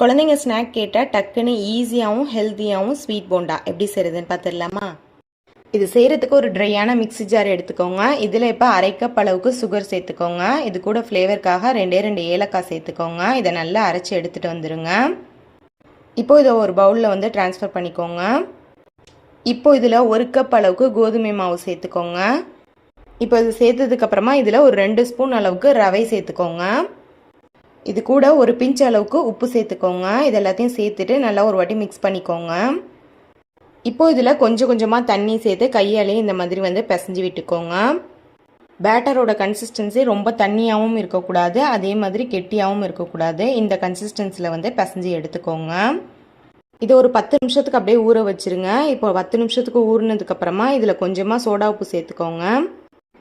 குழந்தைங்க ஸ்நாக் கேட்டால் டக்குன்னு ஈஸியாகவும் ஹெல்த்தியாகவும் ஸ்வீட் போண்டா எப்படி செய்கிறதுன்னு பார்த்துடலாமா? இது செய்கிறதுக்கு ஒரு ட்ரையான மிக்ஸி ஜார் எடுத்துக்கோங்க. இதில் இப்போ 1/2 கப் அளவுக்கு சுகர் சேர்த்துக்கோங்க. இது கூட ஃப்ளேவருக்காக 2 ஏலக்காய் சேர்த்துக்கோங்க. இதை நல்லா அரைச்சி எடுத்துகிட்டு வந்துடுங்க. இப்போது இதை ஒரு பவுலில் வந்து ட்ரான்ஸ்ஃபர் பண்ணிக்கோங்க. இப்போ இதில் 1 கப் அளவுக்கு கோதுமை மாவு சேர்த்துக்கோங்க. இப்போ இது சேர்த்ததுக்கப்புறமா இதில் ஒரு 2 ஸ்பூன் அளவுக்கு ரவை சேர்த்துக்கோங்க. இது கூட ஒரு பிஞ்ச் அளவுக்கு உப்பு சேர்த்துக்கோங்க. இது எல்லாத்தையும் சேர்த்துட்டு நல்லா ஒரு வாட்டி மிக்ஸ் பண்ணிக்கோங்க. இப்போது இதில் கொஞ்சம் கொஞ்சமாக தண்ணி சேர்த்து கையாலேயே இந்த மாதிரி வந்து பிசைஞ்சு விட்டுக்கோங்க. பேட்டரோட கன்சிஸ்டன்சி ரொம்ப தண்ணியாகவும் இருக்கக்கூடாது, அதே மாதிரி கெட்டியாகவும் இருக்கக்கூடாது. இந்த கன்சிஸ்டன்சியில் வந்து பிசைஞ்சு எடுத்துக்கோங்க. இதை ஒரு 10 நிமிஷத்துக்கு அப்படியே ஊற வச்சுருங்க. இப்போ 10 நிமிஷத்துக்கு ஊறினதுக்கப்புறமா இதில் கொஞ்சமாக சோடா உப்பு சேர்த்துக்கோங்க.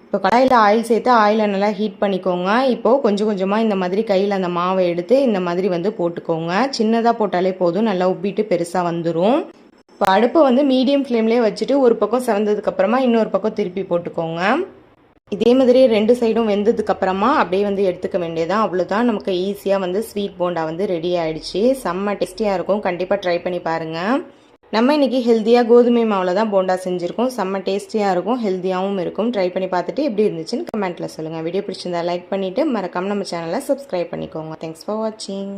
இப்போ கடாயில் ஆயில் சேர்த்து ஆயிலை நல்லா ஹீட் பண்ணிக்கோங்க. இப்போது கொஞ்சம் கொஞ்சமாக இந்த மாதிரி கையில் அந்த மாவை எடுத்து இந்த மாதிரி வந்து போட்டுக்கோங்க. சின்னதாக போட்டாலே போதும், நல்லா உப்பிட்டு பெருசாக வந்துடும். இப்போ அடுப்பை வந்து மீடியம் ஃப்ளேம்லேயே வச்சுட்டு ஒரு பக்கம் செவந்ததுக்கப்புறமா இன்னொரு பக்கம் திருப்பி போட்டுக்கோங்க. இதே மாதிரி 2 சைடும் வெந்ததுக்கப்புறமா அப்படியே வந்து எடுத்துக்க வேண்டியதான். அவ்வளோதான், நமக்கு ஈஸியாக வந்து ஸ்வீட் போண்டா வந்து ரெடி ஆகிடுச்சு. செம்ம டேஸ்டியாக இருக்கும். கண்டிப்பாக ட்ரை பண்ணி பாருங்கள். நம்ம இன்றைக்கி ஹெல்த்தியாக கோதுமை மாவில் தான் போண்டா செஞ்சுருக்கோம். செம்ம டேஸ்டியாக இருக்கும், ஹெல்த்தியாகவும் இருக்கும். ட்ரை பண்ணி பார்த்துட்டு எப்படி இருந்துச்சுன்னு கமெண்ட்டில் சொல்லுங்கள். வீடியோ பிடிச்சிருந்தா லைக் பண்ணிவிட்டு மறக்காமல் நம்ம சேனலை சப்ஸ்கிரைப் பண்ணிக்கோங்க. தேங்க்ஸ் ஃபார் வாட்சிங்.